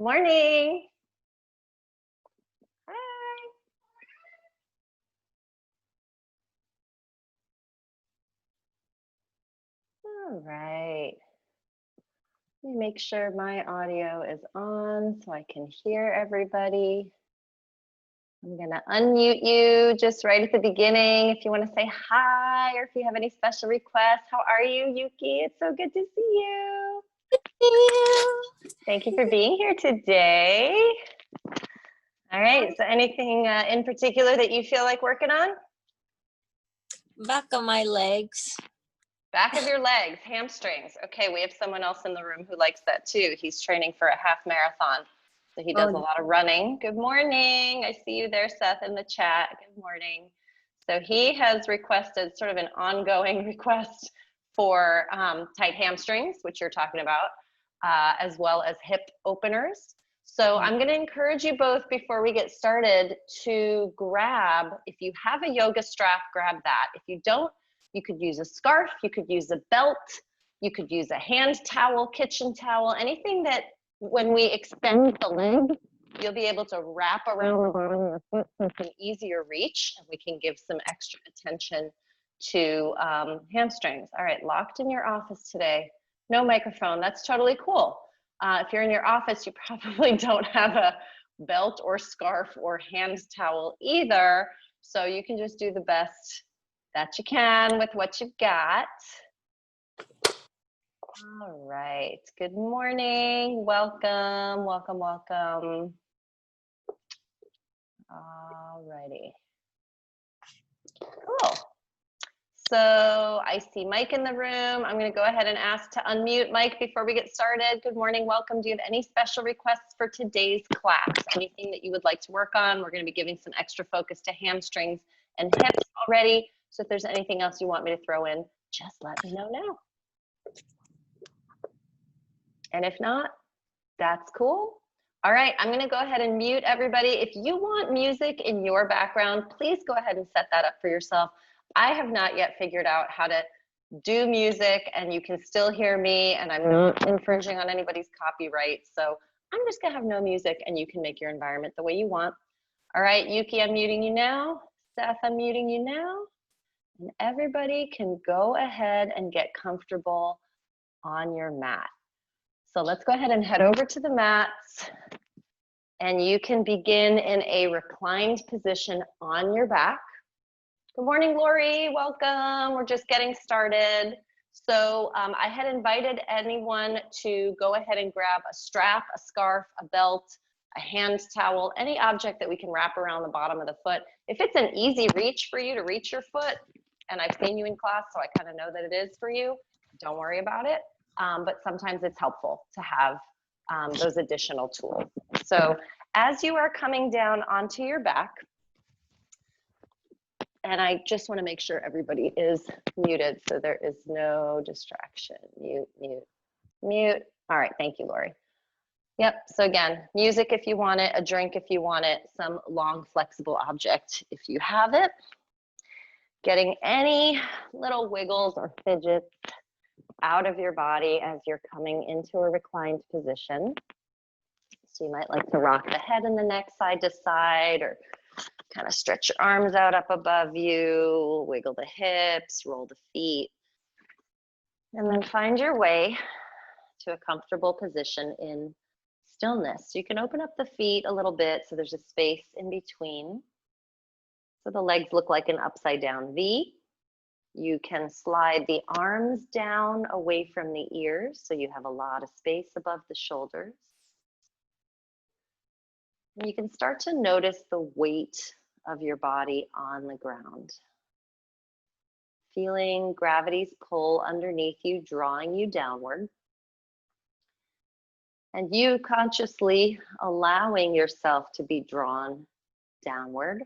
Morning. Hi. All right. Let me make sure my audio is on so I can hear everybody. I'm going to unmute you just right at the beginning if you want to say hi or if you have any special requests. How are you, Yuki? It's so good to see you. Thank you for being here today. All right. So anything in particular that you feel like working on? Back of my legs. Back of your legs, hamstrings. Okay, we have someone else in the room who likes that too. He's training for a half marathon. So he does a lot of running. Good morning. I see you there, Seth, in the chat. Good morning. So he has requested sort of an ongoing request for tight hamstrings, which you're talking about, as well as hip openers. So I'm going to encourage you both before we get started to grab, if you have a yoga strap, grab that. If you don't, you could use a scarf, you could use a belt, you could use a hand towel, kitchen towel, anything that when we extend the leg, you'll be able to wrap around the bottom of the foot so it's an easier reach, and we can give some extra attention to hamstrings. All right, locked in your office today. No microphone, that's totally cool. If you're in your office, you probably don't have a belt or scarf or hand towel either, so you can just do the best that you can with what you've got. All right, good morning, welcome, welcome, welcome. All righty, cool. So I see Mike in the room. I'm gonna go ahead and ask to unmute Mike before we get started. Good morning, welcome. Do you have any special requests for today's class? Anything that you would like to work on? We're gonna be giving some extra focus to hamstrings and hips already. So if there's anything else you want me to throw in, just let me know now. And if not, that's cool. All right, I'm gonna go ahead and mute everybody. If you want music in your background, please go ahead and set that up for yourself. I have not yet figured out how to do music and you can still hear me and I'm not infringing on anybody's copyright. So I'm just gonna have no music and you can make your environment the way you want. All right, Yuki, I'm muting you now. Seth, I'm muting you now. And everybody can go ahead and get comfortable on your mat. So let's go ahead and head over to the mats and you can begin in a reclined position on your back. Good morning, Lori, welcome. We're just getting started. So I had invited anyone to go ahead and grab a strap, a scarf, a belt, a hand towel, any object that we can wrap around the bottom of the foot. If it's an easy reach for you to reach your foot, and I've seen you in class, so I kind of know that it is for you, don't worry about it. But sometimes it's helpful to have those additional tools. So as you are coming down onto your back, and I just want to make sure everybody is muted so there is no distraction. Mute, mute, mute. All right, thank you, Lori. Yep, so again, music if you want it, a drink if you want it, some long flexible object if you have it. Getting any little wiggles or fidgets out of your body as you're coming into a reclined position. So you might like to rock the head and the neck side to side or kind of stretch your arms out up above you, wiggle the hips, roll the feet, and then find your way to a comfortable position in stillness. So you can open up the feet a little bit so there's a space in between. So the legs look like an upside down V. You can slide the arms down away from the ears so you have a lot of space above the shoulders. And you can start to notice the weight of your body on the ground. Feeling gravity's pull underneath you, drawing you downward. And you consciously allowing yourself to be drawn downward.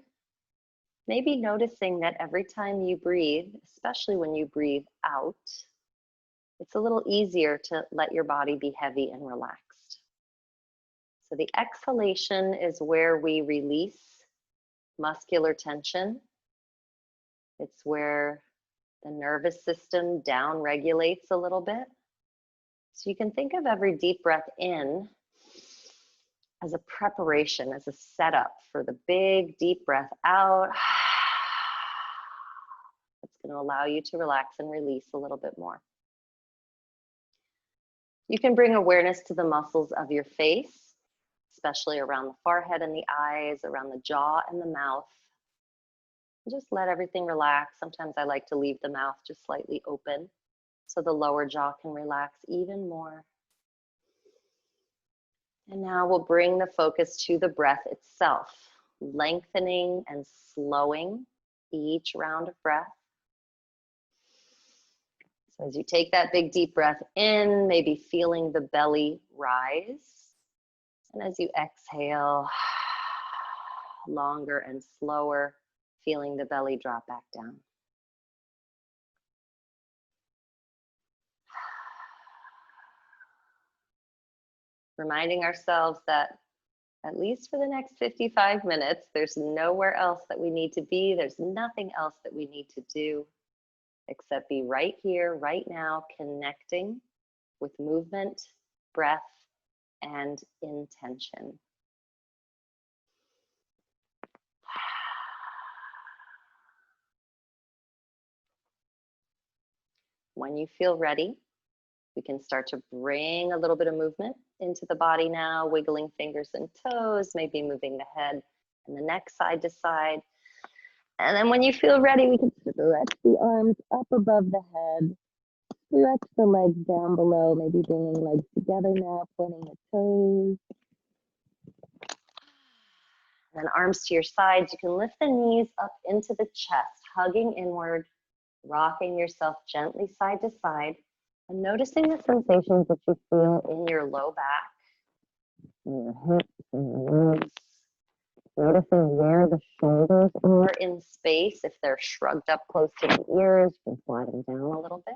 Maybe noticing that every time you breathe, especially when you breathe out, it's a little easier to let your body be heavy and relaxed. So the exhalation is where we release muscular tension. It's where the nervous system down regulates a little bit. So you can think of every deep breath in as a preparation, as a setup for the big deep breath out. It's going to allow you to relax and release a little bit more. You can bring awareness to the muscles of your face, especially around the forehead and the eyes, around the jaw and the mouth. Just let everything relax. Sometimes I like to leave the mouth just slightly open so the lower jaw can relax even more. And now we'll bring the focus to the breath itself, lengthening and slowing each round of breath. So as you take that big deep breath in, maybe feeling the belly rise. And as you exhale, longer and slower, feeling the belly drop back down. Reminding ourselves that at least for the next 55 minutes, there's nowhere else that we need to be. There's nothing else that we need to do except be right here, right now, connecting with movement, breath, and intention. When you feel ready, we can start to bring a little bit of movement into the body now, wiggling fingers and toes, maybe moving the head and the neck side to side. And then when you feel ready, we can stretch the arms up above the head, stretch the legs down below, maybe bringing legs together now, pointing the toes. And then arms to your sides. You can lift the knees up into the chest, hugging inward, rocking yourself gently side to side, and noticing the sensations that you feel in your low back, in your hips, and your legs. Noticing where the shoulders are in space. If they're shrugged up close to the ears, you can slide them down a little bit.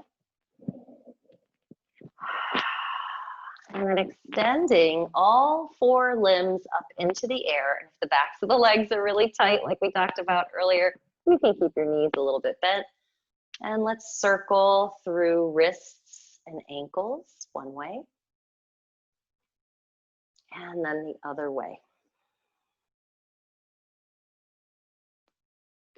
And then extending all four limbs up into the air. And if the backs of the legs are really tight, like we talked about earlier, you can keep your knees a little bit bent. And let's circle through wrists and ankles one way. And then the other way.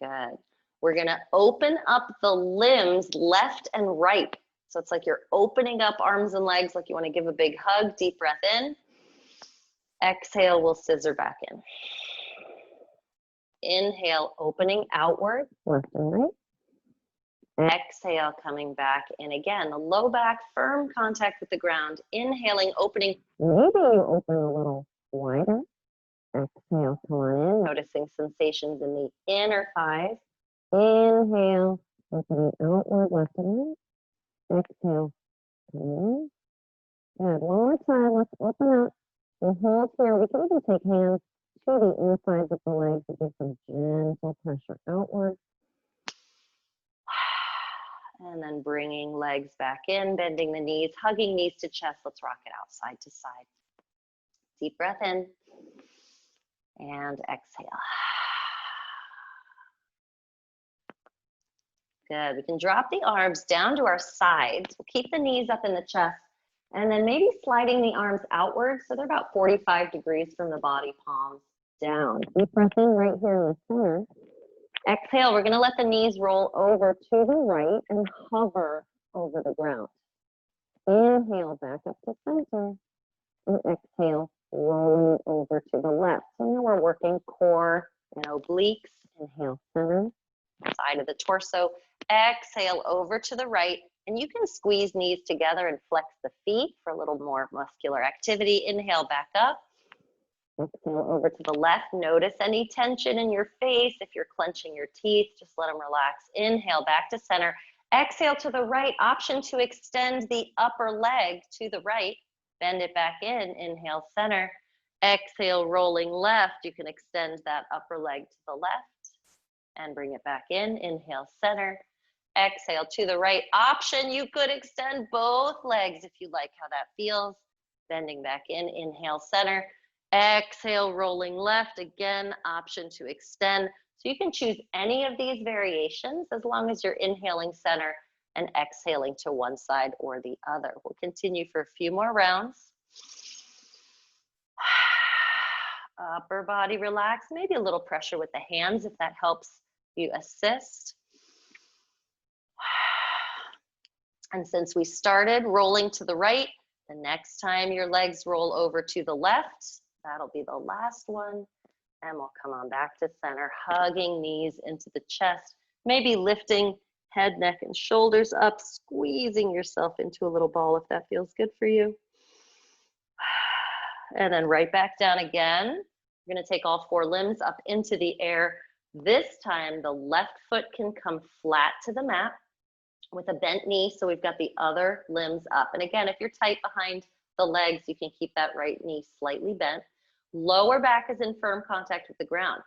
Good. We're going to open up the limbs left and right. So it's like you're opening up arms and legs like you want to give a big hug. Deep breath in. Exhale, we'll scissor back in. Inhale, opening outward, left and right. Exhale, coming back in again. The low back, firm contact with the ground. Inhaling, opening. Maybe you open a little wider. Exhale, come on in. Noticing sensations in the inner thighs. Inhale, opening outward, left and right. Exhale, come in. Good. One more time. Let's open up. We'll hold here. We can even take hands to the insides of the legs to give some gentle pressure outward. And then bringing legs back in, bending the knees, hugging knees to chest. Let's rock it out side to side. Deep breath in and exhale. Good. We can drop the arms down to our sides. We'll keep the knees up in the chest and then maybe sliding the arms outward so they're about 45 degrees from the body, palms down. Deep breath in right here in the center. Exhale, we're going to let the knees roll over to the right and hover over the ground. Inhale, back up to center. And exhale, rolling over to the left. So now we're working core and obliques. Inhale, center, side of the torso. Exhale, over to the right. And you can squeeze knees together and flex the feet for a little more muscular activity. Inhale, back up. Exhale over to the left. Notice any tension in your face. If you're clenching your teeth, just let them relax. Inhale, back to center. Exhale to the right. Option to extend the upper leg to the right. Bend it back in. Inhale, center. Exhale, rolling left. You can extend that upper leg to the left and bring it back in. Inhale, center. Exhale to the right. Option, you could extend both legs if you like how that feels. Bending back in. Inhale, center. Exhale, rolling left. Again, option to extend. So you can choose any of these variations as long as you're inhaling center and exhaling to one side or the other. We'll continue for a few more rounds. Upper body relax, maybe a little pressure with the hands if that helps you assist. And since we started rolling to the right, the next time your legs roll over to the left, that'll be the last one. And we'll come on back to center, hugging knees into the chest, maybe lifting head, neck, and shoulders up, squeezing yourself into a little ball if that feels good for you. And then right back down again. We're gonna take all 4 limbs up into the air. This time, the left foot can come flat to the mat with a bent knee, so we've got the other limbs up. And again, if you're tight behind the legs, you can keep that right knee slightly bent. Lower back is in firm contact with the ground.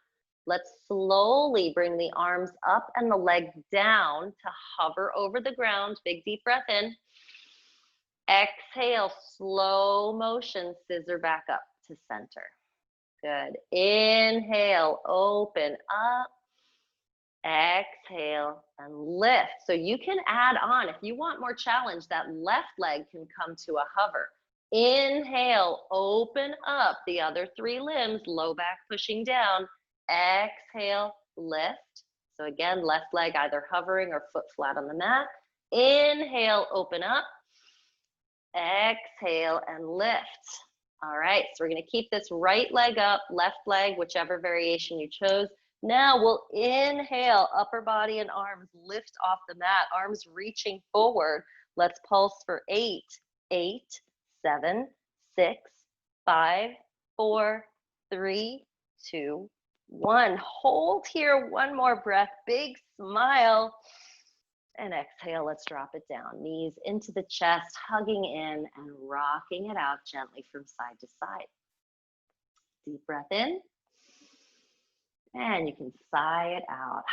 Let's slowly bring the arms up and the leg down to hover over the ground. Big deep breath in. Exhale, slow motion, scissor back up to center. Good. Inhale, open up. Exhale and lift. So you can add on, if you want more challenge, that left leg can come to a hover. Inhale, open up the other 3 limbs, low back pushing down. Exhale, lift. So again, left leg either hovering or foot flat on the mat. Inhale, open up. Exhale and lift. All right, so we're gonna keep this right leg up, left leg, whichever variation you chose. Now we'll inhale, upper body and arms lift off the mat, arms reaching forward. Let's pulse for 8, 8, 7, 6, 5, 4, 3, 2, 1. Hold here, one more breath, big smile. And exhale, let's drop it down. Knees into the chest, hugging in and rocking it out gently from side to side. Deep breath in. And you can sigh it out.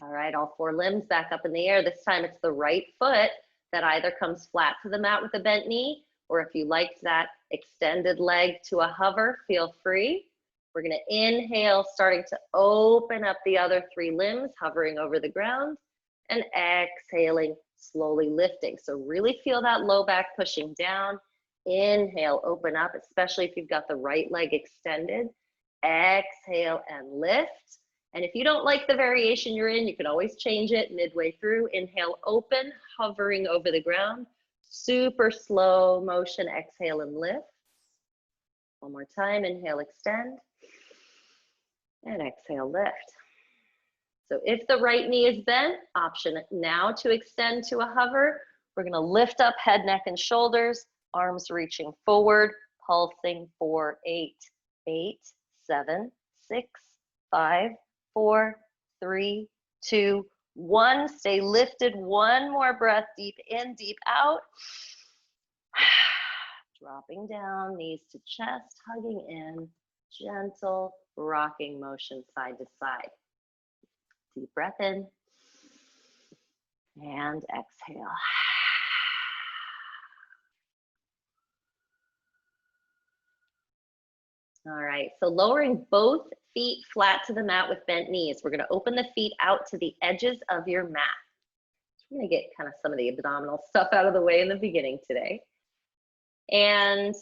All right, all 4 limbs back up in the air. This time it's the right foot that either comes flat to the mat with a bent knee, or if you liked that extended leg to a hover, feel free. We're gonna inhale, starting to open up the other 3 limbs, hovering over the ground, and exhaling, slowly lifting. So really feel that low back pushing down. Inhale, open up, especially if you've got the right leg extended. Exhale and lift. And if you don't like the variation you're in, you can always change it midway through. Inhale, open, hovering over the ground. Super slow motion, exhale and lift. One more time, inhale, extend. And exhale, lift. So if the right knee is bent, option now to extend to a hover. We're gonna lift up head, neck, and shoulders, arms reaching forward, pulsing for 8, 8, 7, 6, 5, 4, 3, 2, 1. Stay lifted, one more breath, deep in, deep out. Dropping down, knees to chest, hugging in, gentle rocking motion side to side. Deep breath in and exhale. All right, so lowering both feet flat to the mat with bent knees. We're gonna open the feet out to the edges of your mat. We're gonna get kind of some of the abdominal stuff out of the way in the beginning today. And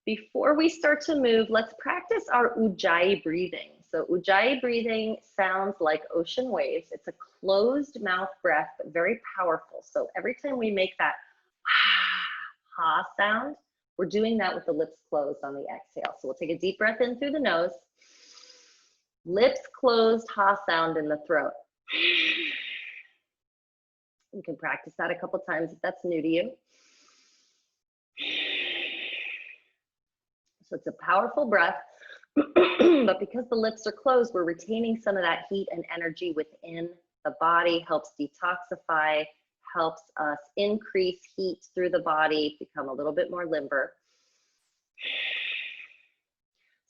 before we start to move, let's practice our Ujjayi breathing. So Ujjayi breathing sounds like ocean waves. It's a closed mouth breath, but very powerful. So every time we make that ha sound, we're doing that with the lips closed on the exhale. So we'll take a deep breath in through the nose, lips closed, ha sound in the throat. You can practice that a couple times if that's new to you. So it's a powerful breath, but because the lips are closed, we're retaining some of that heat and energy within the body, helps detoxify, helps us increase heat through the body, become a little bit more limber.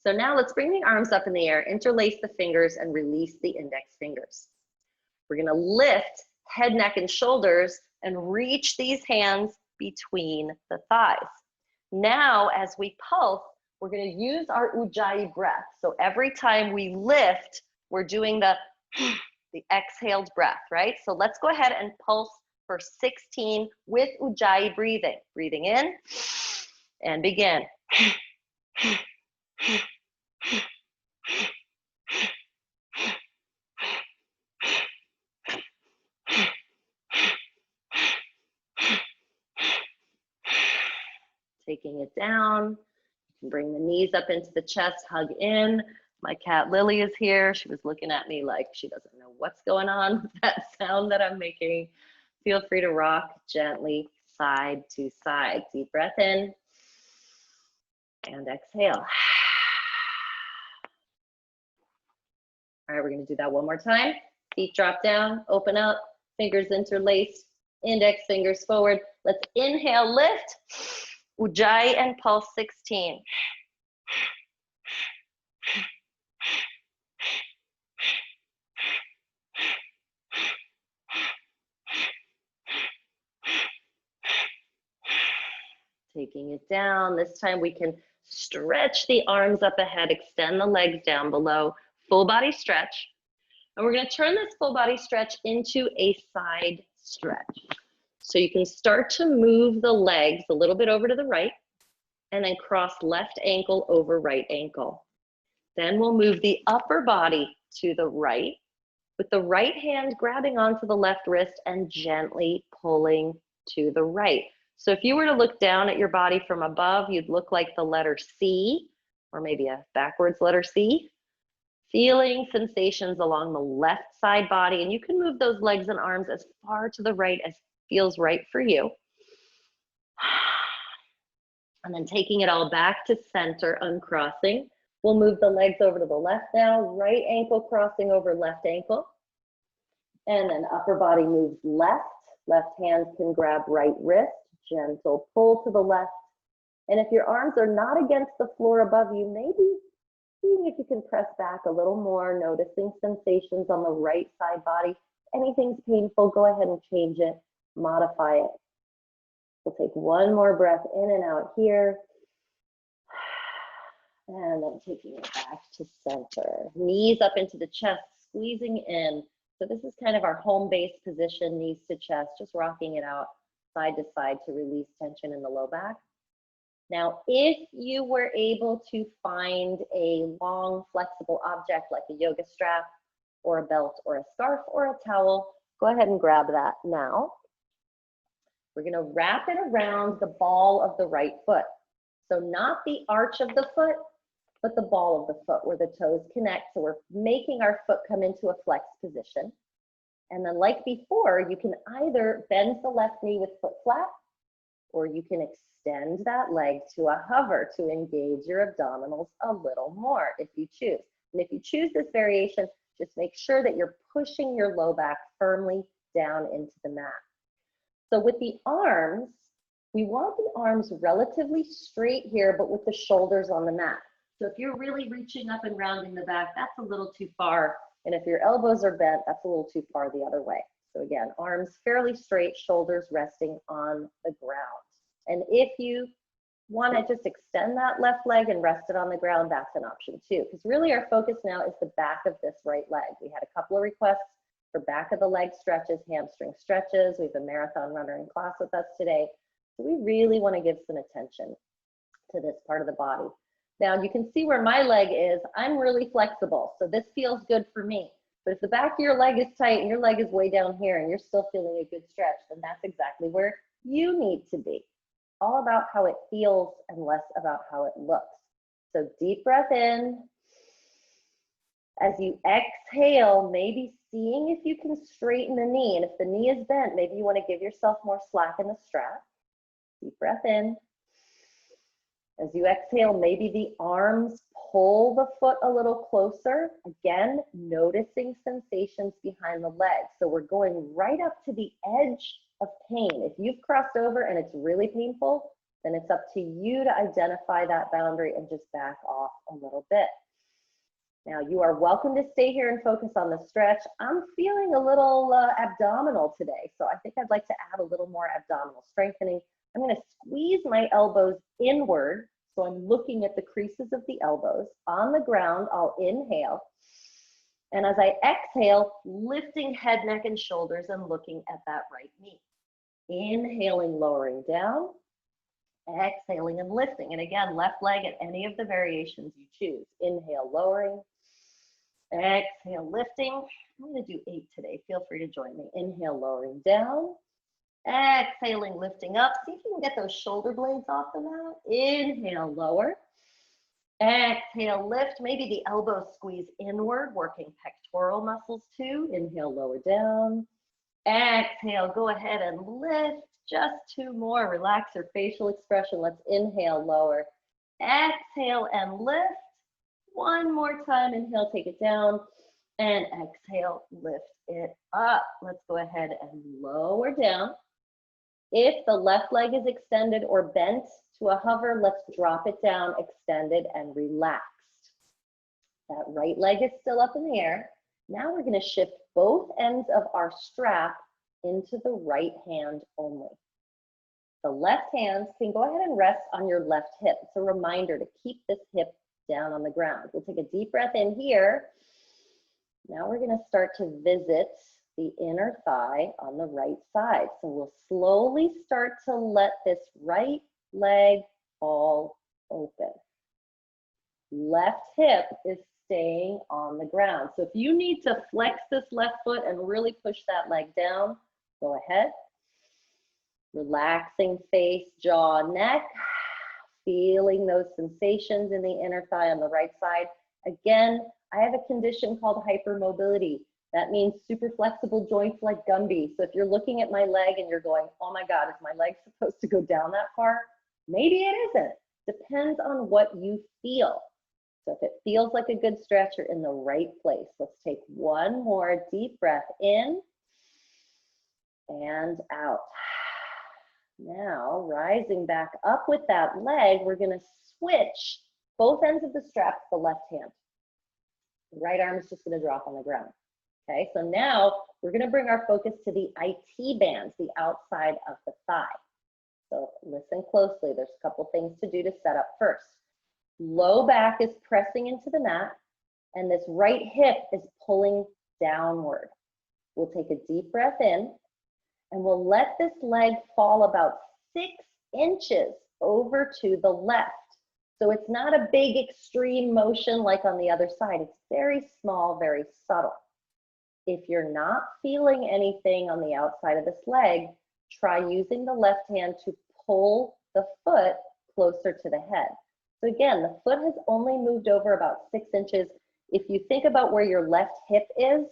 So now let's bring the arms up in the air, interlace the fingers and release the index fingers. We're gonna lift head, neck, and shoulders and reach these hands between the thighs. Now, as we pulse, we're gonna use our Ujjayi breath. So every time we lift, we're doing the exhaled breath, right? So let's go ahead and pulse for 16 with Ujjayi breathing. Breathing in And begin. Taking it down. Bring the knees up into the chest, hug in. My cat Lily is here. She was looking at me like she doesn't know what's going on with that sound that I'm making. Feel free to rock gently side to side. Deep breath in and exhale. All right, we're gonna do that one more time. Feet drop down, open up, fingers interlaced, index fingers forward. Let's inhale, lift. Ujjayi and pulse 16. Taking it down. This time we can stretch the arms up ahead, extend the legs down below, full body stretch. And we're gonna turn this full body stretch into a side stretch. So you can start to move the legs a little bit over to the right and then cross left ankle over right ankle. Then we'll move the upper body to the right with the right hand grabbing onto the left wrist and gently pulling to the right. So if you were to look down at your body from above, you'd look like the letter C, or maybe a backwards letter C. Feeling sensations along the left side body, and you can move those legs and arms as far to the right as feels right for you. And then taking it all back to center, uncrossing. We'll move the legs over to the left now, right ankle crossing over left ankle. And then upper body moves left. Left hand can grab right wrist, gentle pull to the left. And if your arms are not against the floor above you, maybe seeing if you can press back a little more, noticing sensations on the right side body. If anything's painful, go ahead and change it, modify it. We'll take one more breath in and out here. And then taking it back to center. Knees up into the chest, squeezing in. So this is kind of our home base position, knees to chest, just rocking it out side to side to release tension in the low back. Now, if you were able to find a long, flexible object like a yoga strap or a belt or a scarf or a towel, go ahead and grab that now. We're gonna wrap it around the ball of the right foot. So not the arch of the foot, but the ball of the foot where the toes connect. So we're making our foot come into a flex position. And then like before, you can either bend the left knee with foot flat, or you can extend that leg to a hover to engage your abdominals a little more if you choose. And if you choose this variation, just make sure that you're pushing your low back firmly down into the mat. So with the arms, we want the arms relatively straight here, but with the shoulders on the mat. So if you're really reaching up and rounding the back, that's a little too far. And if your elbows are bent, that's a little too far the other way. So again, arms fairly straight, shoulders resting on the ground. And if you want to just extend that left leg and rest it on the ground, that's an option too. Because really our focus now is the back of this right leg. We had a couple of requests for back of the leg stretches, hamstring stretches. We have a marathon runner in class with us today. So we really want to give some attention to this part of the body. Now you can see where my leg is. I'm really flexible, so this feels good for me. But if the back of your leg is tight and your leg is way down here and you're still feeling a good stretch, then that's exactly where you need to be. All about how it feels and less about how it looks. So deep breath in. As you exhale, maybe seeing if you can straighten the knee. And if the knee is bent, maybe you want to give yourself more slack in the strap. Deep breath in. As you exhale, maybe the arms pull the foot a little closer. Again, noticing sensations behind the legs. So we're going right up to the edge of pain. If you've crossed over and it's really painful, then it's up to you to identify that boundary and just back off a little bit. Now you are welcome to stay here and focus on the stretch. I'm feeling a little abdominal today, so I think I'd like to add a little more abdominal strengthening. I'm going to squeeze my elbows inward, so I'm looking at the creases of the elbows. On the ground, I'll inhale. And as I exhale, lifting head, neck, and shoulders and looking at that right knee. Inhaling, lowering down. Exhaling and lifting. And again, left leg at any of the variations you choose. Inhale, lowering. Exhale, lifting. I'm going to do 8 today. Feel free to join me. Inhale, lowering down. Exhaling, lifting up. See if you can get those shoulder blades off the mat. Inhale, lower. Exhale, lift. Maybe the elbows squeeze inward, working pectoral muscles too. Inhale, lower down. Exhale, go ahead and lift. Just 2 more. Relax your facial expression. Let's inhale, lower. Exhale and lift. 1 more time. Inhale, take it down. And exhale, lift it up. Let's go ahead and lower down. If the left leg is extended or bent to a hover, let's drop it down, extended and relaxed. That right leg is still up in the air. Now we're going to shift both ends of our strap into the right hand only. The left hand can go ahead and rest on your left hip. It's a reminder to keep this hip down on the ground. We'll take a deep breath in here. Now we're going to start to visit the inner thigh on the right side. So we'll slowly start to let this right leg fall open. Left hip is staying on the ground. So if you need to flex this left foot and really push that leg down, go ahead. Relaxing face, jaw, neck. Feeling those sensations in the inner thigh on the right side. Again, I have a condition called hypermobility. That means super flexible joints like Gumby. So if you're looking at my leg and you're going, oh my God, is my leg supposed to go down that far? Maybe it isn't. Depends on what you feel. So if it feels like a good stretch, you're in the right place. Let's take 1 more deep breath in and out. Now, rising back up with that leg, we're going to switch both ends of the strap to the left hand. The right arm is just going to drop on the ground. Okay, so now we're going to bring our focus to the IT bands, the outside of the thigh. So listen closely. There's a couple things to do to set up first. Low back is pressing into the mat, and this right hip is pulling downward. We'll take a deep breath in, and we'll let this leg fall about 6 inches over to the left. So it's not a big extreme motion like on the other side. It's very small, very subtle. If you're not feeling anything on the outside of this leg, try using the left hand to pull the foot closer to the head. So again, the foot has only moved over about 6 inches. If you think about where your left hip is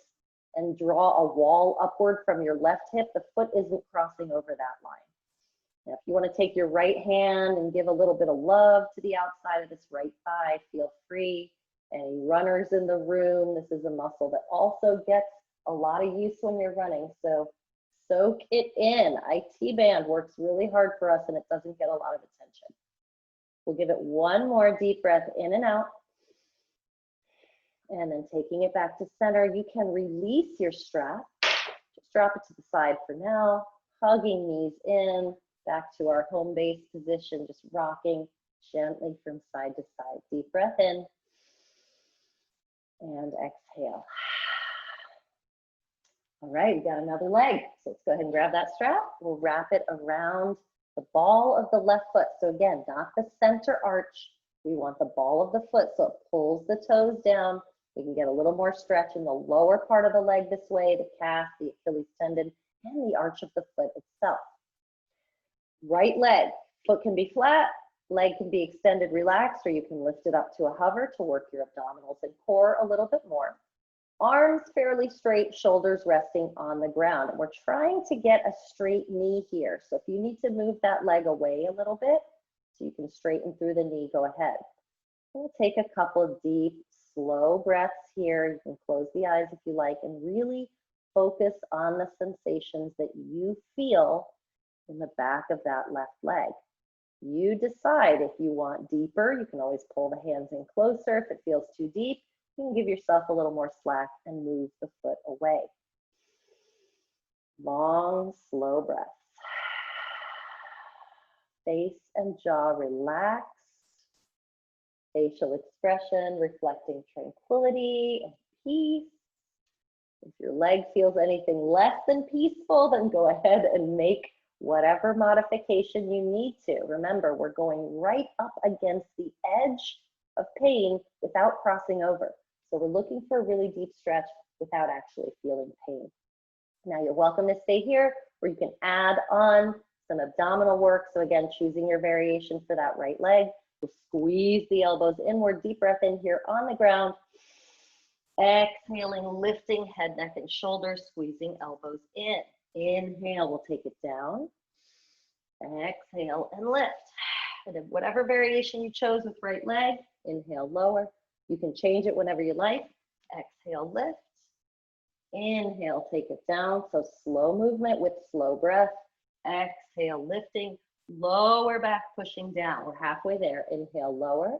and draw a wall upward from your left hip, the foot isn't crossing over that line. Now, if you want to take your right hand and give a little bit of love to the outside of this right thigh, feel free. Any runners in the room, this is a muscle that also gets a lot of use when you're running. So soak it in. IT band works really hard for us and it doesn't get a lot of attention. We'll give it 1 more deep breath in and out. And then taking it back to center, you can release your strap. Just drop it to the side for now. Hugging knees in, back to our home base position, just rocking gently from side to side. Deep breath in and exhale. All right, we got another leg. So let's go ahead and grab that strap. We'll wrap it around the ball of the left foot. So again, not the center arch. We want the ball of the foot so it pulls the toes down. We can get a little more stretch in the lower part of the leg this way, the calf, the Achilles tendon, and the arch of the foot itself. Right leg, foot can be flat, leg can be extended, relaxed, or you can lift it up to a hover to work your abdominals and core a little bit more. Arms fairly straight, shoulders resting on the ground. And we're trying to get a straight knee here. So if you need to move that leg away a little bit so you can straighten through the knee, go ahead. We'll take a couple of deep, slow breaths here. You can close the eyes if you like and really focus on the sensations that you feel in the back of that left leg. You decide if you want deeper. You can always pull the hands in closer. If it feels too deep, you can give yourself a little more slack and move the foot away. Long, slow breaths. Face and jaw relaxed. Facial expression reflecting tranquility and peace. If your leg feels anything less than peaceful, then go ahead and make whatever modification you need to. Remember, we're going right up against the edge of pain without crossing over. So we're looking for a really deep stretch without actually feeling pain. Now you're welcome to stay here, or you can add on some abdominal work. So again, choosing your variation for that right leg. We'll squeeze the elbows inward, deep breath in here on the ground. Exhaling, lifting head, neck, and shoulders, squeezing elbows in. Inhale, we'll take it down. Exhale and lift. And then whatever variation you chose with right leg, inhale, lower. You can change it whenever you like. Exhale, lift. Inhale, take it down. So slow movement with slow breath. Exhale, lifting. Lower back, pushing down. We're halfway there. Inhale, lower.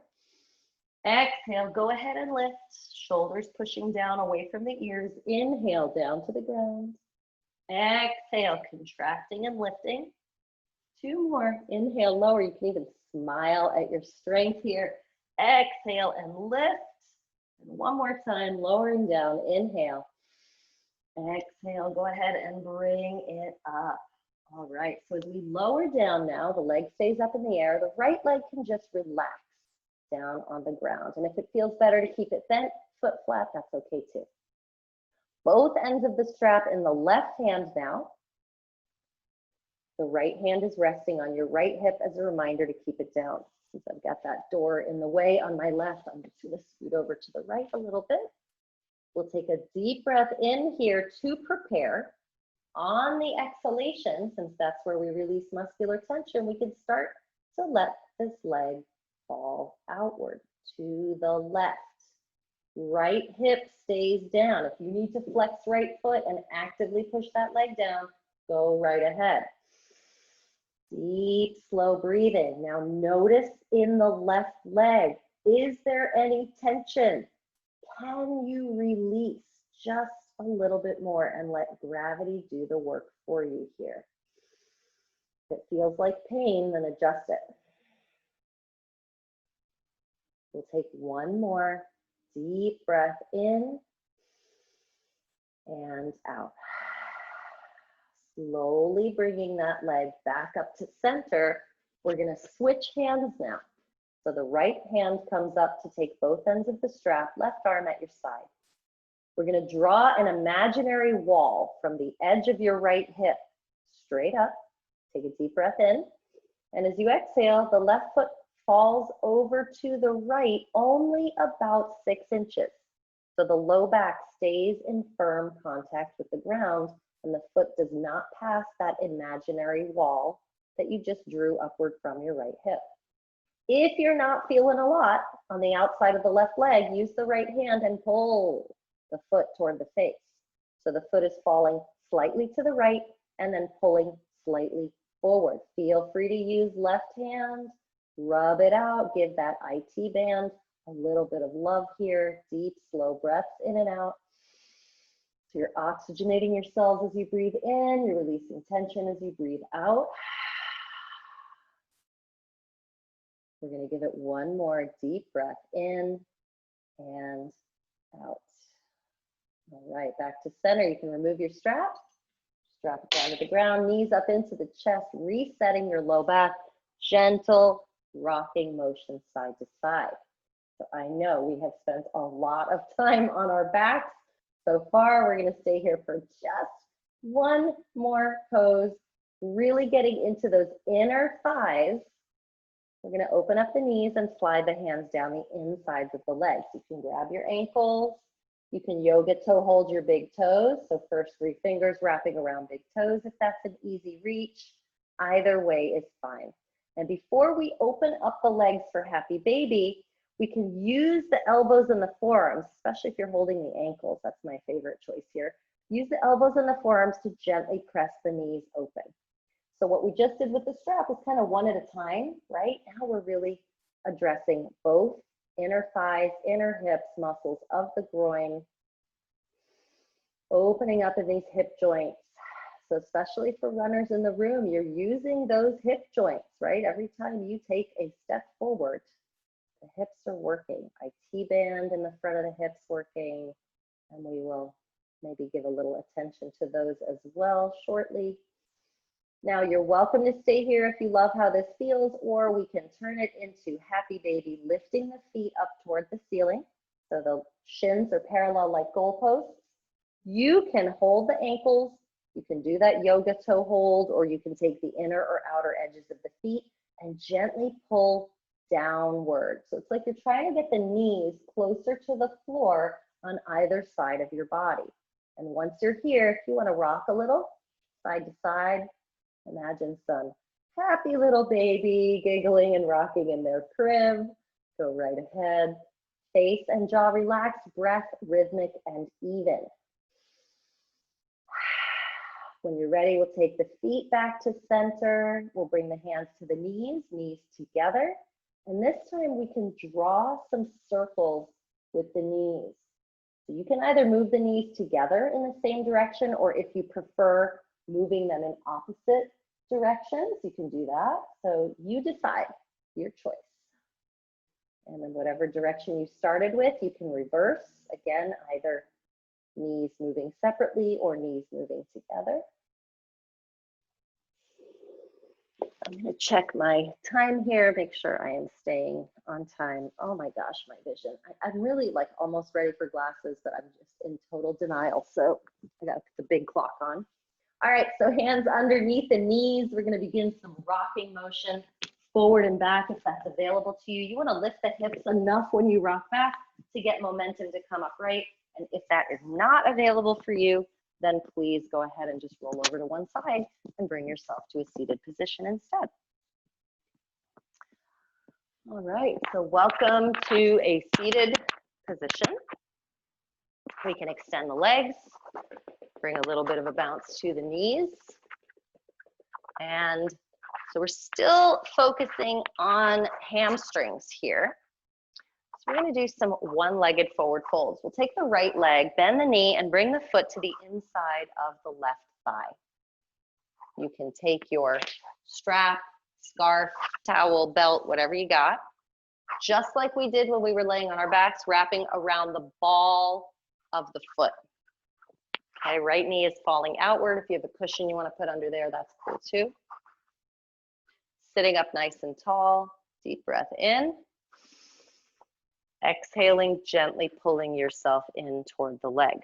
Exhale, go ahead and lift. Shoulders pushing down away from the ears. Inhale, down to the ground. Exhale, contracting and lifting. Two more. Inhale, lower. You can even smile at your strength here. Exhale and lift. And one more time, lowering down. Inhale. Exhale, go ahead and bring it up. All right, so as we lower down now, the leg stays up in the air. The right leg can just relax down on the ground. And if it feels better to keep it bent, foot flat, that's okay too. Both ends of the strap in the left hand now. The right hand is resting on your right hip as a reminder to keep it down. Since I've got that door in the way on my left, I'm just gonna scoot over to the right a little bit. We'll take a deep breath in here to prepare. On the exhalation, since that's where we release muscular tension, we can start to let this leg fall outward to the left. Right hip stays down. If you need to flex right foot and actively push that leg down, go right ahead. Deep, slow breathing. Now notice in the left leg, is there any tension? Can you release just a little bit more and let gravity do the work for you here? If it feels like pain, then adjust it. We'll take one more deep breath in and out. Slowly bringing that leg back up to center. We're going to switch hands now. So the right hand comes up to take both ends of the strap, left arm at your side. We're going to draw an imaginary wall from the edge of your right hip straight up. Take a deep breath in. And as you exhale, the left foot falls over to the right only about 6 inches. So the low back stays in firm contact with the ground and the foot does not pass that imaginary wall that you just drew upward from your right hip. If you're not feeling a lot on the outside of the left leg, use the right hand and pull the foot toward the face. So the foot is falling slightly to the right and then pulling slightly forward. Feel free to use left hand, rub it out, give that IT band a little bit of love here. Deep, slow breaths in and out. So you're oxygenating yourselves as you breathe in, you're releasing tension as you breathe out. We're going to give it one more deep breath in and out. All right, back to center. You can remove your strap. Strap it down to the ground, knees up into the chest, resetting your low back. Gentle rocking motion side to side. So I know we have spent a lot of time on our backs so far. We're going to stay here for just one more pose, really getting into those inner thighs. We're going to open up the knees and slide the hands down the insides of the legs. You can grab your ankles. You can yoga toe hold your big toes. So first 3 fingers wrapping around big toes if that's an easy reach. Either way is fine. And before we open up the legs for happy baby, we can use the elbows and the forearms, especially if you're holding the ankles. That's my favorite choice here. Use the elbows and the forearms to gently press the knees open. So what we just did with the strap was kind of one at a time, right? Now we're really addressing both inner thighs, inner hips, muscles of the groin, opening up in these hip joints. So especially for runners in the room, you're using those hip joints, right? Every time you take a step forward, the hips are working. IT band in the front of the hips working, and we will maybe give a little attention to those as well shortly. Now you're welcome to stay here if you love how this feels, or we can turn it into happy baby, lifting the feet up toward the ceiling. So the shins are parallel like goalposts. You can hold the ankles. You can do that yoga toe hold, or you can take the inner or outer edges of the feet and gently pull downward. So it's like you're trying to get the knees closer to the floor on either side of your body. And once you're here, if you want to rock a little side to side, imagine some happy little baby giggling and rocking in their crib. Go right ahead. Face and jaw relaxed, breath rhythmic and even. When you're ready, we'll take the feet back to center. We'll bring the hands to the knees together. And this time we can draw some circles with the knees. So you can either move the knees together in the same direction, or if you prefer moving them in opposite directions, you can do that. So you decide, your choice. And then whatever direction you started with, you can reverse. Again, either knees moving separately or knees moving together. I'm going to check my time here, make sure I am staying on time. Oh my gosh, my vision. I'm really like almost ready for glasses, but I'm just in total denial. So I got to put the big clock on. All right, so hands underneath the knees. We're going to begin some rocking motion forward and back if that's available to you. You want to lift the hips enough when you rock back to get momentum to come upright. And if that is not available for you, then please go ahead and just roll over to one side and bring yourself to a seated position instead. All right, so welcome to a seated position. We can extend the legs, bring a little bit of a bounce to the knees. And so we're still focusing on hamstrings here. So we're going to do some one-legged forward folds. We'll take the right leg, bend the knee, and bring the foot to the inside of the left thigh. You can take your strap, scarf, towel, belt, whatever you got, just like we did when we were laying on our backs, wrapping around the ball of the foot. Okay, right knee is falling outward. If you have a cushion you want to put under there, that's cool too. Sitting up nice and tall, deep breath in. Exhaling, gently pulling yourself in toward the leg.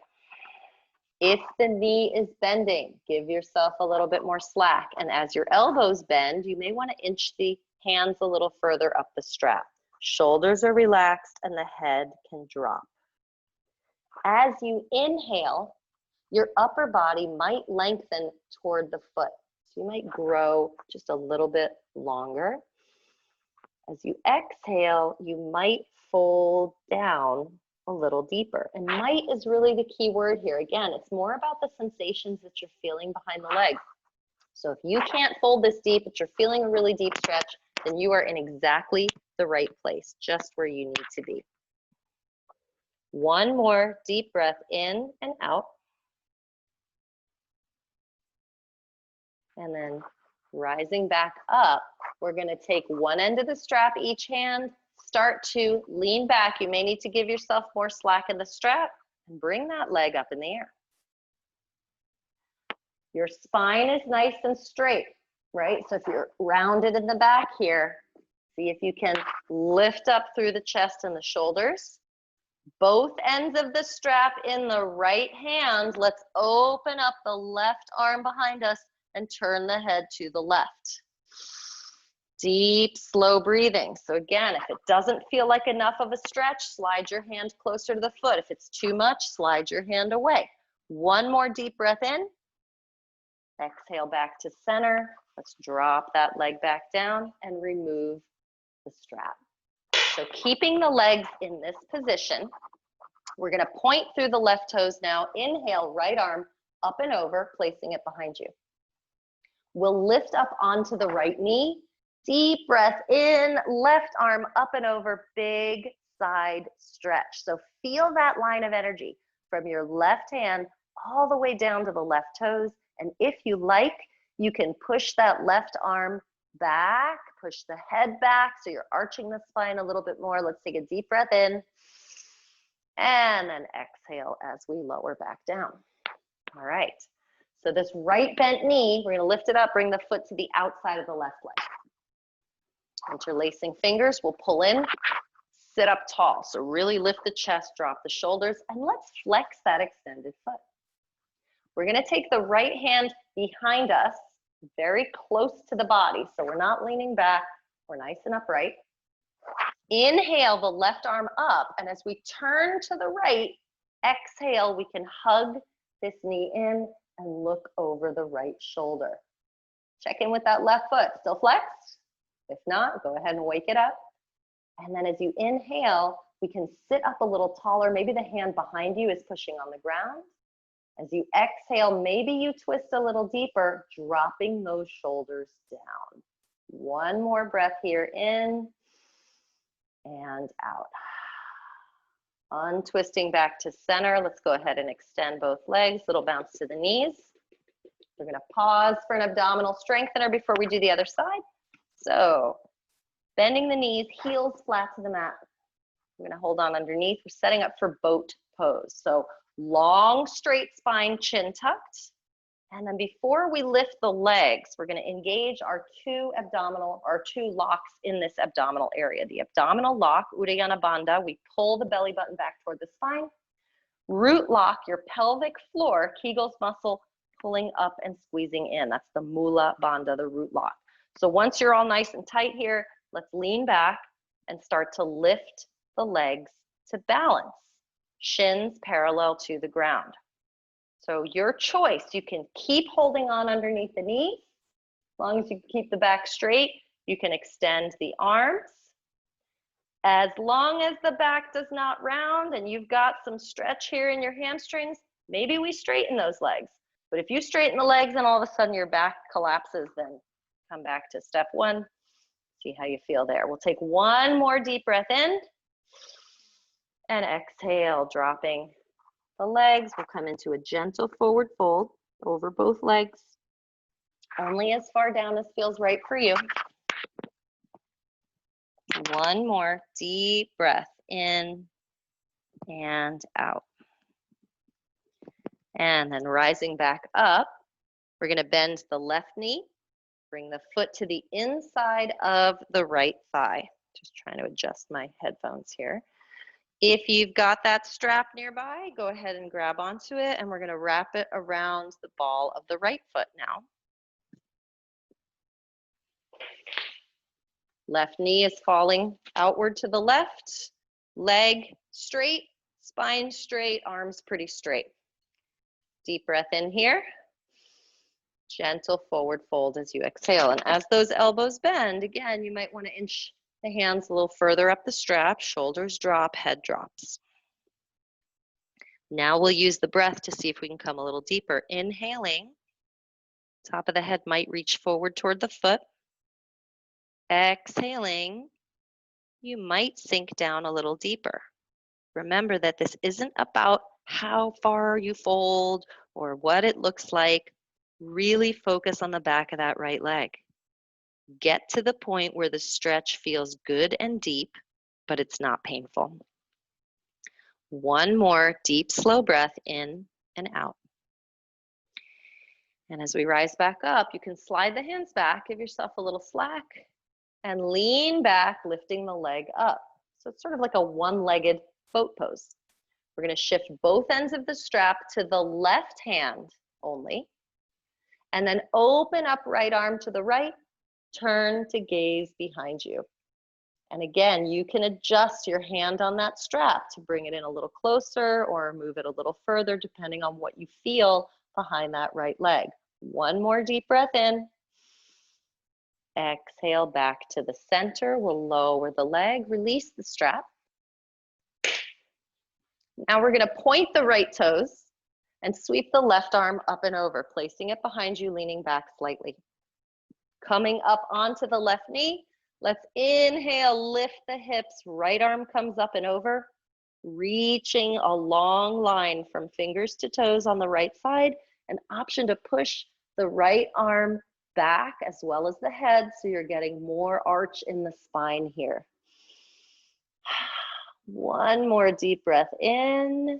If the knee is bending, give yourself a little bit more slack. And as your elbows bend, you may want to inch the hands a little further up the strap. Shoulders are relaxed and the head can drop. As you inhale, your upper body might lengthen toward the foot. So you might grow just a little bit longer. As you exhale, you might fold down a little deeper. And might is really the key word here. Again, it's more about the sensations that you're feeling behind the leg. So if you can't fold this deep, but you're feeling a really deep stretch, then you are in exactly the right place, just where you need to be. One more deep breath in and out. And then rising back up, we're going to take one end of the strap each hand, start to lean back. You may need to give yourself more slack in the strap and bring that leg up in the air. Your spine is nice and straight, right? So if you're rounded in the back here, see if you can lift up through the chest and the shoulders. Both ends of the strap in the right hand. Let's open up the left arm behind us and turn the head to the left. Deep, slow breathing. So again, if it doesn't feel like enough of a stretch, slide your hand closer to the foot. If it's too much, slide your hand away. One more deep breath in. Exhale back to center. Let's drop that leg back down and remove the strap. So keeping the legs in this position, we're going to point through the left toes now. Inhale, right arm up and over, placing it behind you. We'll lift up onto the right knee. Deep breath in, left arm up and over, big side stretch. So feel that line of energy from your left hand all the way down to the left toes. And if you like, you can push that left arm back, push the head back so you're arching the spine a little bit more. Let's take a deep breath in and then exhale as we lower back down. All right. So this right bent knee, we're gonna lift it up, bring the foot to the outside of the left leg. Interlacing fingers, we'll pull in, sit up tall. So really lift the chest, drop the shoulders, and let's flex that extended foot. We're gonna take the right hand behind us, very close to the body. So we're not leaning back, we're nice and upright. Inhale the left arm up, and as we turn to the right, exhale, we can hug this knee in and look over the right shoulder. Check in with that left foot, still flexed? If not, go ahead and wake it up. And then as you inhale, we can sit up a little taller. Maybe the hand behind you is pushing on the ground. As you exhale, maybe you twist a little deeper, dropping those shoulders down. One more breath here, in and out. Untwisting back to center. Let's go ahead and extend both legs. Little bounce to the knees. We're gonna pause for an abdominal strengthener before we do the other side. So, bending the knees, heels flat to the mat. We're gonna hold on underneath. We're setting up for boat pose. So, long, straight spine, chin tucked. And then before we lift the legs, we're gonna engage our two locks in this abdominal area. The abdominal lock, Uddiyana Bandha, we pull the belly button back toward the spine. Root lock, your pelvic floor, Kegel's muscle pulling up and squeezing in. That's the Mula Bandha, the root lock. So once you're all nice and tight here, let's lean back and start to lift the legs to balance. Shins parallel to the ground. So your choice, you can keep holding on underneath the knees. As long as you keep the back straight, you can extend the arms. As long as the back does not round and you've got some stretch here in your hamstrings, maybe we straighten those legs. But if you straighten the legs and all of a sudden your back collapses, then come back to step one. See how you feel there. We'll take one more deep breath in and exhale, dropping the legs. We'll come into a gentle forward fold over both legs, only as far down as feels right for you. One more deep breath in and out. And then rising back up, we're going to bend the left knee, bring the foot to the inside of the right thigh. Just trying to adjust my headphones here. If you've got that strap nearby, go ahead and grab onto it, and we're going to wrap it around the ball of the right foot now. Left knee is falling outward to the left, leg straight, spine straight, arms pretty straight. Deep breath in here. Gentle forward fold as you exhale. And as those elbows bend, again, you might want to inch the hands a little further up the strap, shoulders drop, head drops. Now we'll use the breath to see if we can come a little deeper. Inhaling, top of the head might reach forward toward the foot. Exhaling, you might sink down a little deeper. Remember that this isn't about how far you fold or what it looks like. Really focus on the back of that right leg. Get to the point where the stretch feels good and deep, but it's not painful. One more deep, slow breath in and out. And as we rise back up, you can slide the hands back, give yourself a little slack, and lean back, lifting the leg up. So it's sort of like a one-legged boat pose. We're going to shift both ends of the strap to the left hand only, and then open up right arm to the right, turn to gaze behind you. And again, you can adjust your hand on that strap to bring it in a little closer or move it a little further, depending on what you feel behind that right leg. One more deep breath in. Exhale back to the center. We'll lower the leg, release the strap. Now we're going to point the right toes and sweep the left arm up and over, placing it behind you, leaning back slightly. Coming up onto the left knee, let's inhale, lift the hips, right arm comes up and over, reaching a long line from fingers to toes on the right side, an option to push the right arm back as well as the head, so you're getting more arch in the spine here. One more deep breath in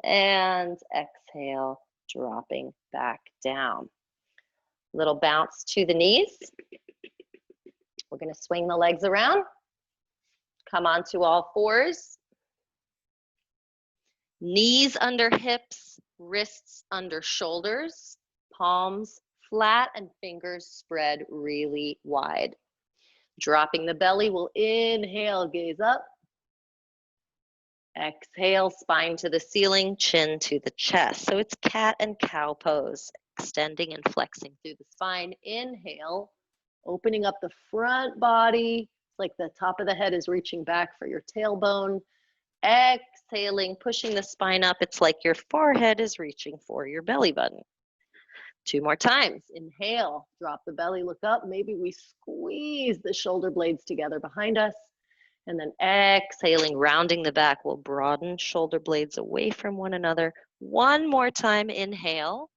and exhale, dropping back down. Little bounce to the knees. We're going to swing the legs around. Come onto all fours. Knees under hips, wrists under shoulders, palms flat and fingers spread really wide. Dropping the belly, we'll inhale, gaze up. Exhale, spine to the ceiling, chin to the chest. So it's cat and cow pose, extending and flexing through the spine. Inhale, opening up the front body. It's like the top of the head is reaching back for your tailbone. Exhaling, pushing the spine up. It's like your forehead is reaching for your belly button. 2 more times. Inhale, drop the belly, look up. Maybe we squeeze the shoulder blades together behind us. And then exhaling, rounding the back. We'll broaden shoulder blades away from one another. 1 more time. Inhale,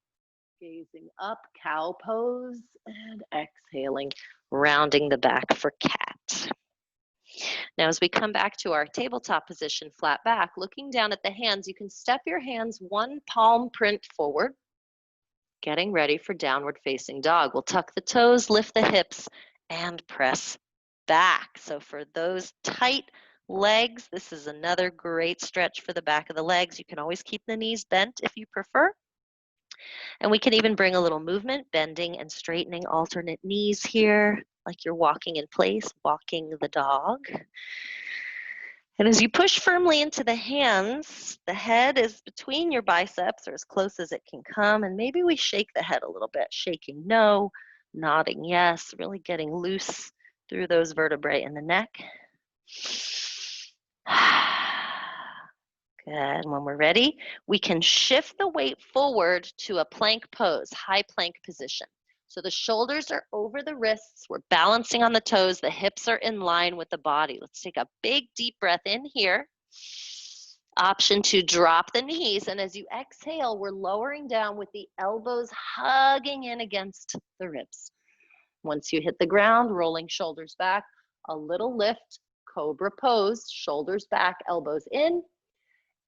gazing up, cow pose. And exhaling, rounding the back for cat. Now, as we come back to our tabletop position, flat back, looking down at the hands, you can step your hands 1 palm print forward, getting ready for downward facing dog. We'll tuck the toes, lift the hips, and press back. So for those tight legs, this is another great stretch for the back of the legs. You can always keep the knees bent if you prefer. And we can even bring a little movement, bending and straightening alternate knees here, like you're walking in place, walking the dog. And as you push firmly into the hands, the head is between your biceps or as close as it can come. And maybe we shake the head a little bit, shaking no, nodding yes, really getting loose through those vertebrae in the neck. Good. And when we're ready, we can shift the weight forward to a plank pose, high plank position. So the shoulders are over the wrists. We're balancing on the toes. The hips are in line with the body. Let's take a big deep breath in here. Option to drop the knees. And as you exhale, we're lowering down with the elbows hugging in against the ribs. Once you hit the ground, rolling shoulders back, a little lift, cobra pose, shoulders back, elbows in.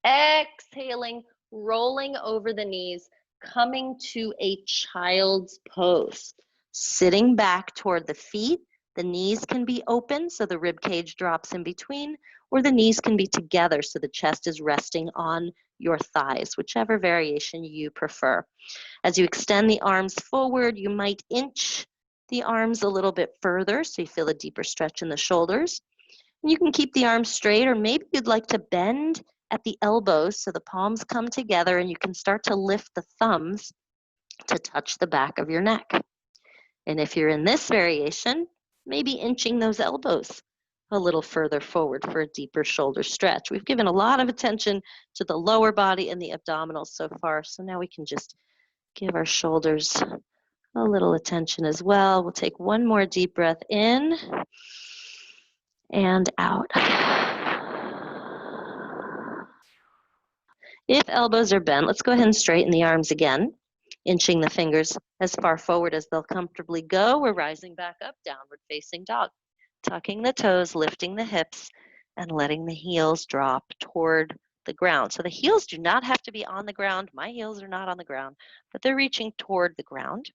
Exhaling, rolling over the knees, coming to a child's pose. Sitting back toward the feet, the knees can be open so the rib cage drops in between, or the knees can be together so the chest is resting on your thighs, whichever variation you prefer. As you extend the arms forward, you might inch the arms a little bit further so you feel a deeper stretch in the shoulders. And you can keep the arms straight, or maybe you'd like to bend at the elbows so the palms come together and you can start to lift the thumbs to touch the back of your neck. And if you're in this variation, maybe inching those elbows a little further forward for a deeper shoulder stretch. We've given a lot of attention to the lower body and the abdominals so far, so now we can just give our shoulders a little attention as well. We'll take 1 more deep breath in and out. If elbows are bent, let's go ahead and straighten the arms again, inching the fingers as far forward as they'll comfortably go. We're rising back up, downward facing dog. Tucking the toes, lifting the hips, and letting the heels drop toward the ground. So the heels do not have to be on the ground. My heels are not on the ground, but they're reaching toward the ground.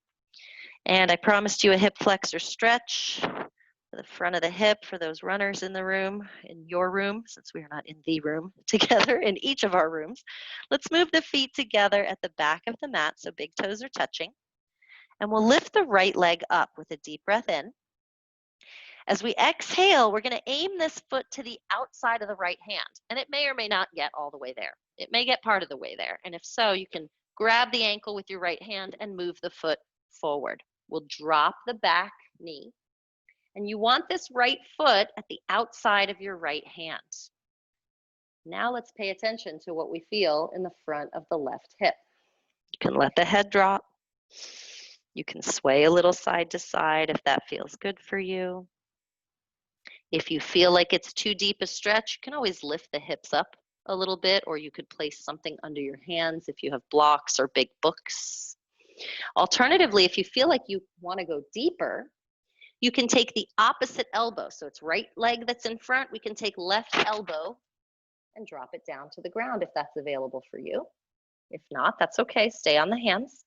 And I promised you a hip flexor stretch for the front of the hip for those runners in the room, in your room, since we are not in the room together, in each of our rooms. Let's move the feet together at the back of the mat so big toes are touching. And we'll lift the right leg up with a deep breath in. As we exhale, we're going to aim this foot to the outside of the right hand. And it may or may not get all the way there. It may get part of the way there. And if so, you can grab the ankle with your right hand and move the foot forward. We'll drop the back knee. And you want this right foot at the outside of your right hand. Now let's pay attention to what we feel in the front of the left hip. You can let the head drop. You can sway a little side to side if that feels good for you. If you feel like it's too deep a stretch, you can always lift the hips up a little bit, or you could place something under your hands if you have blocks or big books. Alternatively, if you feel like you want to go deeper, you can take the opposite elbow. So it's right leg that's in front. We can take left elbow and drop it down to the ground if that's available for you. If not, that's okay. Stay on the hands.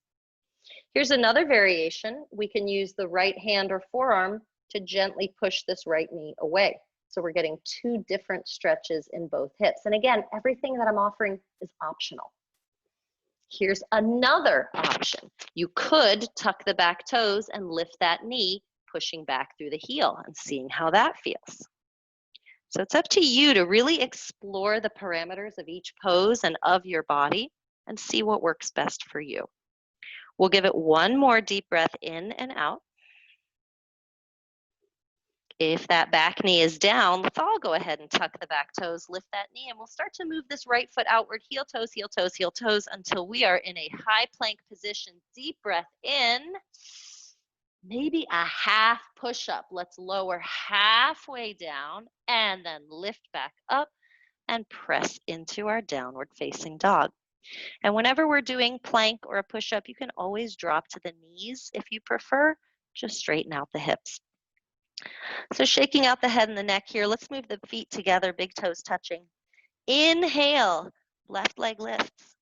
Here's another variation. We can use the right hand or forearm to gently push this right knee away. So we're getting two different stretches in both hips. And again, everything that I'm offering is optional. Here's another option. You could tuck the back toes and lift that knee, pushing back through the heel and seeing how that feels. So it's up to you to really explore the parameters of each pose and of your body and see what works best for you. We'll give it one more deep breath in and out. If that back knee is down, let's all go ahead and tuck the back toes, lift that knee, and we'll start to move this right foot outward, heel toes, heel toes, heel toes, until we are in a high plank position. Deep breath in, maybe a half push-up. Let's lower halfway down and then lift back up and press into our downward facing dog. And whenever we're doing plank or a push-up, you can always drop to the knees if you prefer. Just straighten out the hips. So shaking out the head and the neck here, let's move the feet together, big toes touching. Inhale, left leg lifts.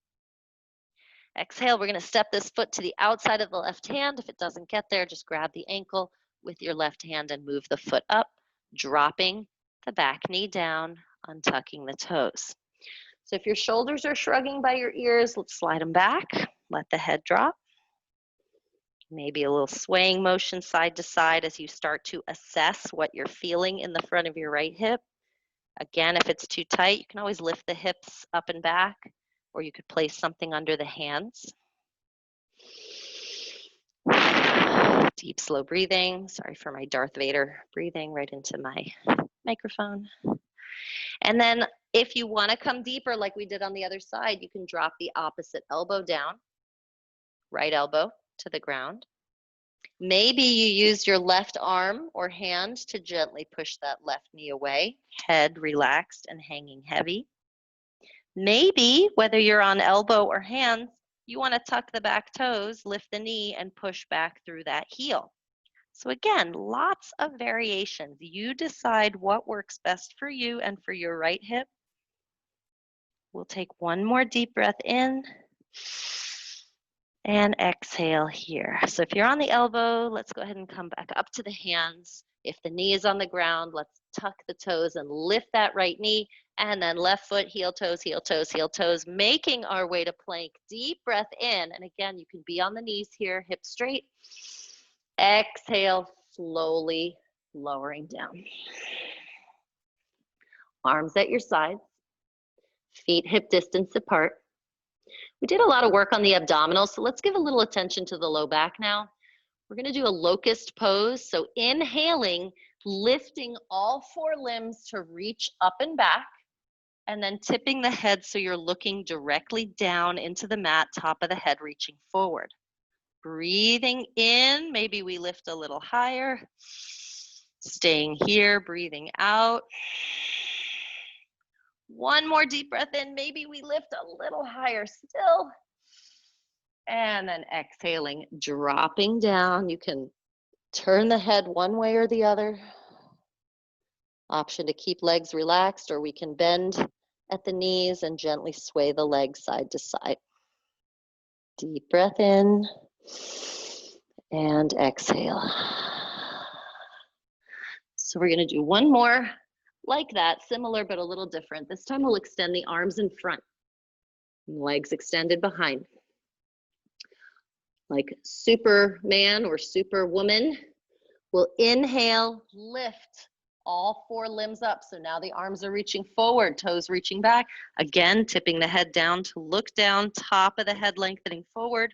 Exhale, we're going to step this foot to the outside of the left hand. If it doesn't get there, just grab the ankle with your left hand and move the foot up, dropping the back knee down, untucking the toes. So if your shoulders are shrugging by your ears, let's slide them back. Let the head drop. Maybe a little swaying motion side to side as you start to assess what you're feeling in the front of your right hip. Again, if it's too tight, you can always lift the hips up and back, or you could place something under the hands. Deep, slow breathing. Sorry for my Darth Vader breathing right into my microphone. And then if you want to come deeper like we did on the other side, you can drop the opposite elbow down, right elbow to the ground. Maybe you use your left arm or hand to gently push that left knee away, head relaxed and hanging heavy. Maybe, whether you're on elbow or hands, you want to tuck the back toes, lift the knee, and push back through that heel. So again, lots of variations. You decide what works best for you and for your right hip. We'll take one more deep breath in and exhale here. So if you're on the elbow, let's go ahead and come back up to the hands. If the knee is on the ground, let's tuck the toes and lift that right knee, and then left foot, heel toes, heel toes, heel toes, making our way to plank. Deep breath in, and again, you can be on the knees here, hips straight. Exhale, slowly lowering down. Arms at your sides, feet hip distance apart. We did a lot of work on the abdominals, so let's give a little attention to the low back now. We're going to do a locust pose. So inhaling, lifting all four limbs to reach up and back, and then tipping the head so you're looking directly down into the mat, top of the head reaching forward. Breathing in, maybe we lift a little higher. Staying here, breathing out. One more deep breath in, maybe we lift a little higher still. And then exhaling, dropping down. You can turn the head one way or the other. Option to keep legs relaxed, or we can bend at the knees and gently sway the legs side to side. Deep breath in and exhale. So we're going to do one more like that, similar but a little different. This time we'll extend the arms in front, legs extended behind. Like Superman or Superwoman, we'll inhale, lift all four limbs up. So now the arms are reaching forward, toes reaching back. Again, tipping the head down to look down, top of the head lengthening forward.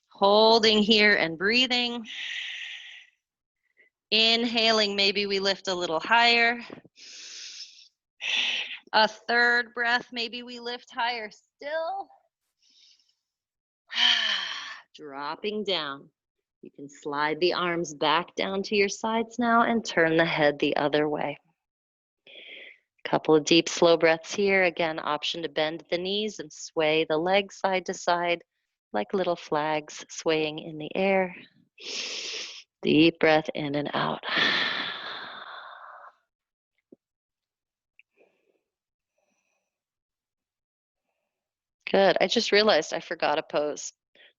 Holding here and breathing. Inhaling, maybe we lift a little higher. A third breath, maybe we lift higher still. Dropping down. You can slide the arms back down to your sides now and turn the head the other way. Couple of deep, slow breaths here. Again, option to bend the knees and sway the legs side to side like little flags swaying in the air. Deep breath in and out. Good. I just realized I forgot a pose.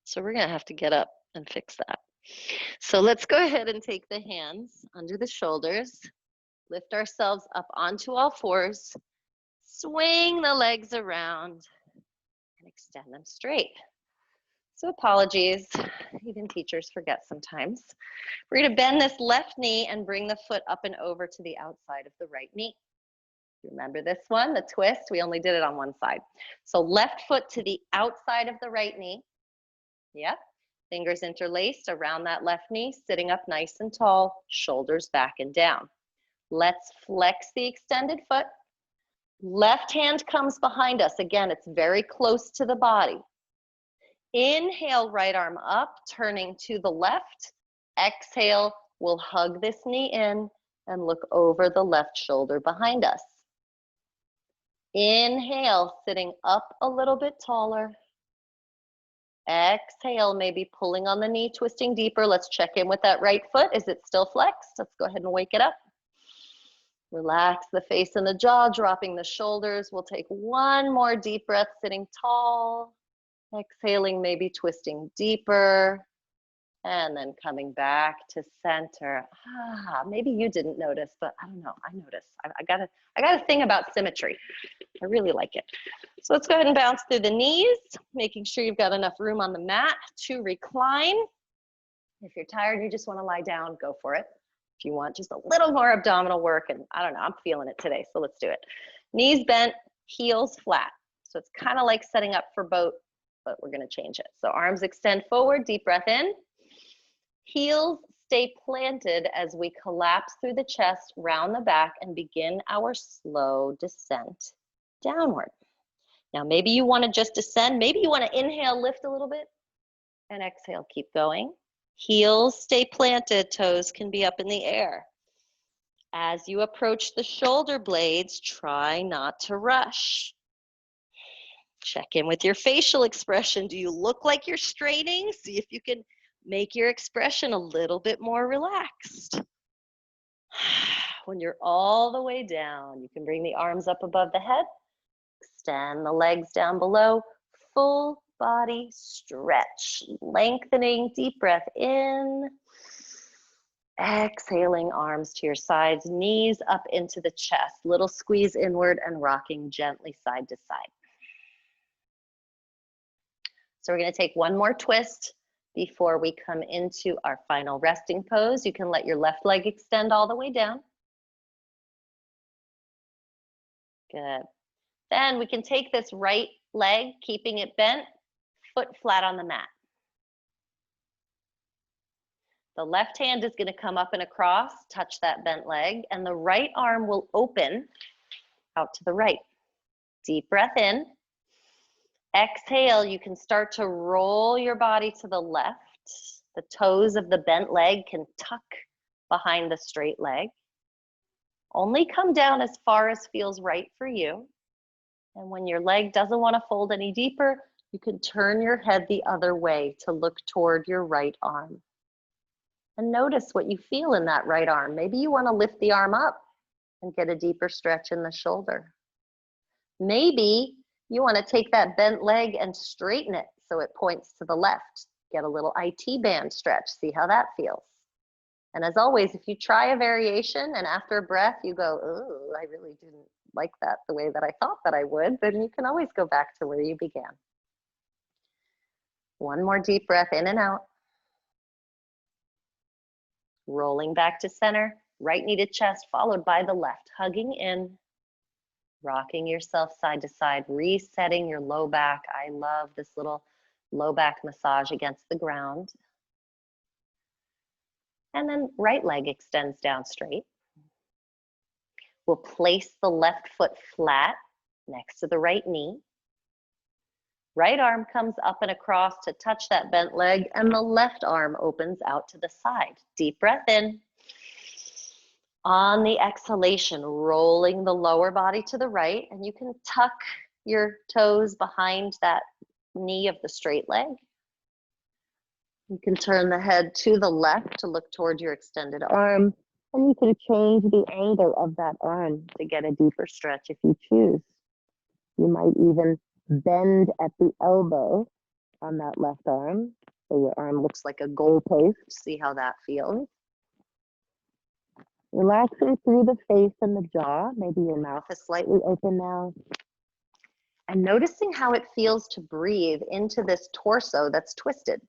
So we're going to have to get up and fix that. So let's go ahead and take the hands under the shoulders, lift ourselves up onto all fours, swing the legs around, and extend them straight. So apologies, even teachers forget sometimes. We're going to bend this left knee and bring the foot up and over to the outside of the right knee. Remember this one, the twist? We only did it on one side. So left foot to the outside of the right knee. Yep. Fingers interlaced around that left knee, sitting up nice and tall, shoulders back and down. Let's flex the extended foot. Left hand comes behind us. Again, it's very close to the body. Inhale, right arm up, turning to the left. Exhale, we'll hug this knee in and look over the left shoulder behind us. Inhale, sitting up a little bit taller. Exhale, maybe pulling on the knee, twisting deeper. Let's check in with that right foot. Is it still flexed? Let's go ahead and wake it up. Relax the face and the jaw, dropping the shoulders. We'll take one more deep breath, sitting tall. Exhaling, maybe twisting deeper. And then coming back to center. Maybe you didn't notice, but I don't know, I noticed. I got a thing about symmetry. I really like it. So let's go ahead and bounce through the knees, making sure you've got enough room on the mat to recline. If you're tired, you just want to lie down, go for it. If you want just a little more abdominal work, and I don't know, I'm feeling it today, so let's do it. Knees bent, heels flat. So it's kind of like setting up for boat, but we're going to change it. So arms extend forward, deep breath in. Heels stay planted as we collapse through the chest, round the back, and begin our slow descent downward. Now, maybe you want to just descend. Maybe you want to inhale, lift a little bit, and exhale, keep going. Heels stay planted, toes can be up in the air. As you approach the shoulder blades, try not to rush. Check in with your facial expression. Do you look like you're straining? See if you can make your expression a little bit more relaxed. When you're all the way down, you can bring the arms up above the head, extend the legs down below, full body stretch, lengthening, deep breath in, exhaling, arms to your sides, knees up into the chest, little squeeze inward and rocking gently side to side. So we're going to take one more twist before we come into our final resting pose. You can let your left leg extend all the way down. Good. Then we can take this right leg, keeping it bent, foot flat on the mat. The left hand is going to come up and across, touch that bent leg, and the right arm will open out to the right. Deep breath in. Exhale, you can start to roll your body to the left. The toes of the bent leg can tuck behind the straight leg. Only come down as far as feels right for you. And when your leg doesn't want to fold any deeper, you can turn your head the other way to look toward your right arm. And notice what you feel in that right arm. Maybe you want to lift the arm up and get a deeper stretch in the shoulder. Maybe you want to take that bent leg and straighten it so it points to the left. Get a little IT band stretch, see how that feels. And as always, if you try a variation and after a breath you go, oh, I really didn't like that the way that I thought that I would, then you can always go back to where you began. One more deep breath in and out. Rolling back to center, right knee to chest, followed by the left, hugging in, rocking yourself side to side, resetting your low back. I love this little low back massage against the ground. And then right leg extends down straight. We'll place the left foot flat next to the right knee. Right arm comes up and across to touch that bent leg, and the left arm opens out to the side. Deep breath in. On the exhalation, rolling the lower body to the right, and you can tuck your toes behind that knee of the straight leg. You can turn the head to the left to look toward your extended arm, and you can change the angle of that arm to get a deeper stretch if you choose. You might even Bend at the elbow on that left arm. So your arm looks like a goalpost. See how that feels. Relaxing through the face and the jaw. Maybe your mouth is slightly open now. And noticing how it feels to breathe into this torso that's twisted.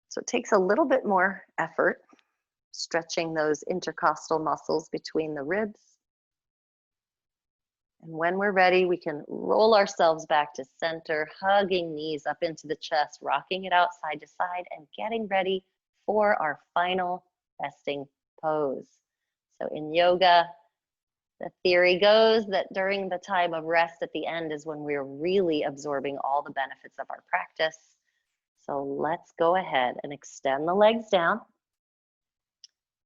So it takes a little bit more effort, stretching those intercostal muscles between the ribs. And when we're ready, we can roll ourselves back to center, hugging knees up into the chest, rocking it out side to side, and getting ready for our final resting pose. So in yoga, the theory goes that during the time of rest at the end is when we're really absorbing all the benefits of our practice. So let's go ahead and extend the legs down,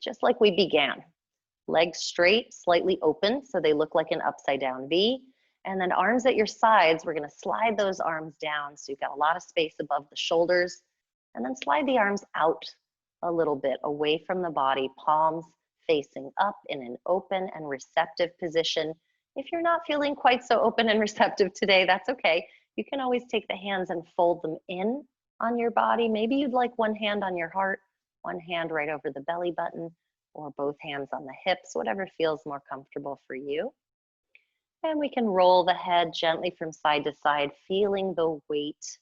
just like we began. Legs straight, slightly open, so they look like an upside down V. And then arms at your sides, we're gonna slide those arms down so you've got a lot of space above the shoulders. And then slide the arms out a little bit away from the body, palms facing up in an open and receptive position. If you're not feeling quite so open and receptive today, that's okay. You can always take the hands and fold them in on your body. Maybe you'd like one hand on your heart, one hand right over the belly button, or both hands on the hips, whatever feels more comfortable for you. And we can roll the head gently from side to side, feeling the weight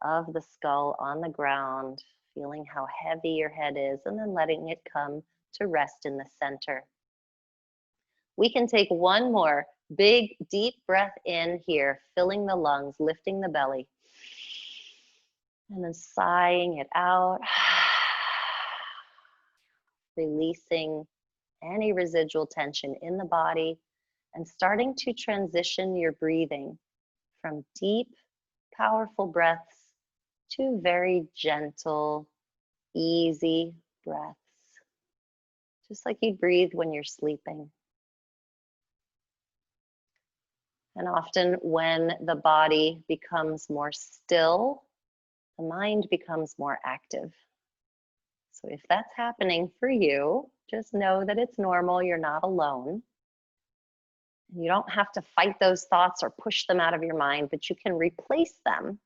of the skull on the ground, feeling how heavy your head is, and then letting it come to rest in the center. We can take one more big, deep breath in here, filling the lungs, lifting the belly, and then sighing it out, releasing any residual tension in the body, and starting to transition your breathing from deep, powerful breaths to very gentle, easy breaths, just like you breathe when you're sleeping. And often when the body becomes more still, the mind becomes more active. So if that's happening for you, just know that it's normal, you're not alone. You don't have to fight those thoughts or push them out of your mind, but you can replace them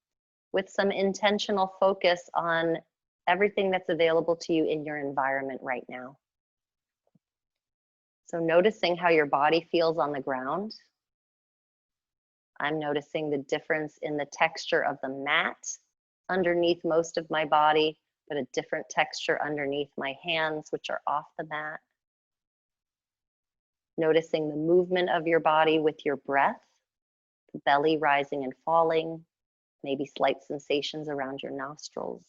with some intentional focus on everything that's available to you in your environment right now. So noticing how your body feels on the ground. I'm noticing the difference in the texture of the mat underneath most of my body, but a different texture underneath my hands, which are off the mat. Noticing the movement of your body with your breath, the belly rising and falling, maybe slight sensations around your nostrils.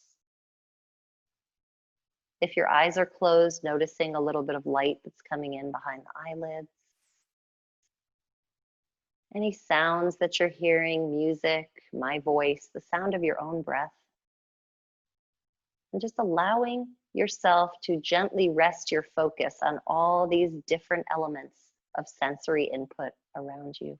If your eyes are closed, noticing a little bit of light that's coming in behind the eyelids. Any sounds that you're hearing, music, my voice, the sound of your own breath. And just allowing yourself to gently rest your focus on all these different elements of sensory input around you.